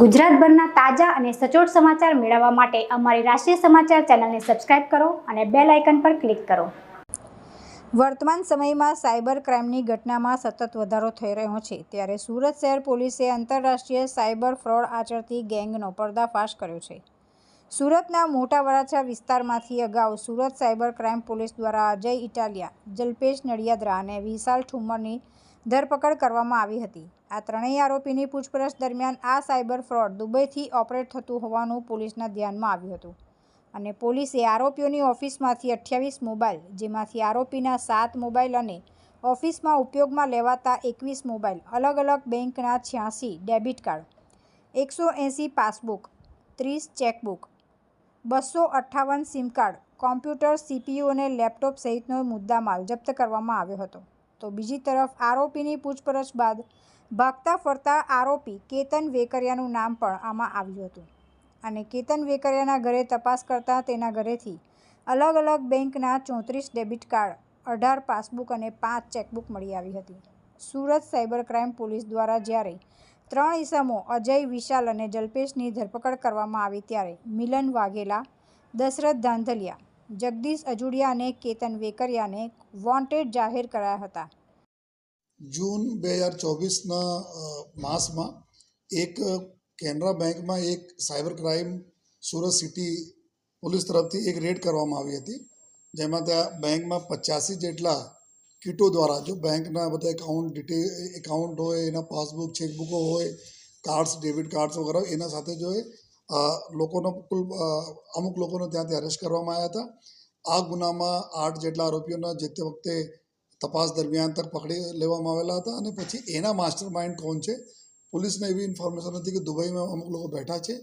ગુજરાતભરના તાજા અને સચોટ સમાચાર મેળવવા માટે અમારી રાષ્ટ્રીય સમાચાર ચેનલને સબસ્ક્રાઇબ કરો અને બેલ આઇકન પર ક્લિક કરો। વર્તમાન સમયમાં સાયબર ક્રાઇમની ઘટનામાં સતત વધારો થઈ રહ્યો છે, ત્યારે સુરત શહેર પોલીસે આંતરરાષ્ટ્રીય સાયબર ફ્રોડ આચરતી ગેંગનો પર્દાફાશ કર્યો છે। સુરતના મોટા વરાછા વિસ્તારમાંથી અગાઉ સુરત સાયબર ક્રાઇમ પોલીસ દ્વારા અજય ઇટાલિયા, જલ્પેશ નડિયાદરા અને વિશાલ ઠુમ્મરની ધરપકડ કરવામાં આવી હતી। આ ત્રણેય આરોપીની પૂછપરછ દરમિયાન આ સાયબર ફ્રોડ દુબઈથી ઓપરેટ થતું હોવાનું પોલીસના ધ્યાનમાં આવ્યું હતું અને પોલીસે આરોપીઓની ઓફિસમાંથી 28 મોબાઈલ, જેમાંથી આરોપીના 7 મોબાઈલ અને ઓફિસમાં ઉપયોગમાં લેવાતા 21 મોબાઈલ, અલગ અલગ બેંકના 86 debit card, 180 passbook, 30 chequebook, 258 sim card, computer, CPU અને લેપટોપ સહિતનો મુદ્દામાલ જપ્ત કરવામાં આવ્યો હતો। તો બીજી તરફ આરોપીની પૂછપરછ બાદ ભાગતા ફરતા આરોપી કેતન વેકરિયાનું નામ પણ આમાં આવ્યું હતું અને કેતન વેકરિયાના ઘરે તપાસ કરતા તેના ઘરેથી અલગ અલગ બેંકના 34 ડેબિટ કાર્ડ, 18 પાસબુક અને 5 ચેકબુક મળી આવી હતી। સુરત સાયબર ક્રાઇમ પોલીસ દ્વારા જ્યારે 3 ઇસમો અજય, વિશાલ અને જલ્પેશની ધરપકડ કરવામાં આવી, ત્યારે મિલન વાઘેલા, દશરથ ધાંધલિયા, જગદીશ અજુડિયા અને કેતન વેકરિયાને વોન્ટેડ જાહેર કરાયા હતા। જૂન 2024ના માસમાં એક કેનરા બેંકમાં એક cyber crime Surat city police તરફથી એક રેડ કરવામાં આવી હતી, જેમાં ત્યાં બેંકમાં 85 જેટલા કીટો દ્વારા જો બેંકના બધા એકાઉન્ટ હોય, એના પાસબુક, ચેકબુકો હોય, કાર્ડ્સ, ડેબિટ કાર્ડ્સ વગેરે એના સાથે જો લોકોનો અમુક લોકોને ત્યાંથી અરેસ્ટ કરવામાં આવ્યા હતા। આ ગુનામાં 8 જેટલા આરોપીઓના જે તે વખતે તપાસ દરમિયાન તક પકડી લેવામાં આવેલા હતા અને પછી એના માસ્ટર માઇન્ડ કોણ છે, પોલીસને એવી ઇન્ફોર્મેશન હતી કે દુબઈમાં અમુક લોકો બેઠા છે,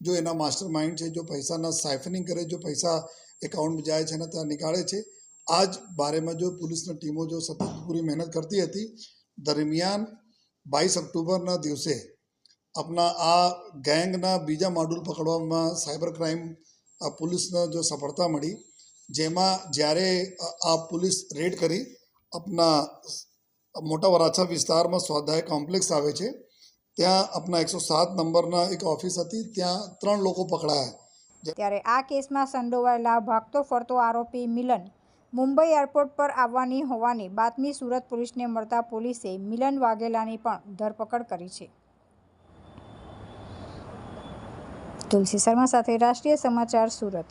જો એના માસ્ટર માઇન્ડ છે, જો પૈસાના સાયફનિંગ કરે, જો પૈસા એકાઉન્ટ જાય છે અને ત્યાં નીકાળે છે। આ જ બારેમાં જો પોલીસની ટીમો જો સતત પૂરી મહેનત કરતી હતી, દરમિયાન 22 ઓક્ટોબરના દિવસે આપણા આ ગેંગના બીજા મોડ્યુલ પકડવામાં સાયબર ક્રાઇમ પોલીસને જો સફળતા મળી, જેમાં જ્યારે આ પોલીસ રેડ કરી આપણા મોટા વરાછા વિસ્તારમાં સ્વાધ્યાય કોમ્પ્લેક્સ આવે છે, ત્યાં આપણા 107 નંબરના એક ઓફિસ હતી, ત્યાં 3 લોકો પકડાયા। ત્યારે આ કેસમાં સંડોવાયેલા ભાગતો ફરતો આરોપી મિલન મુંબઈ એરપોર્ટ પર આવવાની હોવાની બાતમી સુરત પોલીસને મળતા પોલીસે મિલન વાઘેલાની પણ ધરપકડ કરી છે। તુલસી શર્મા સાથે રાષ્ટ્રીય સમાચાર, સુરત।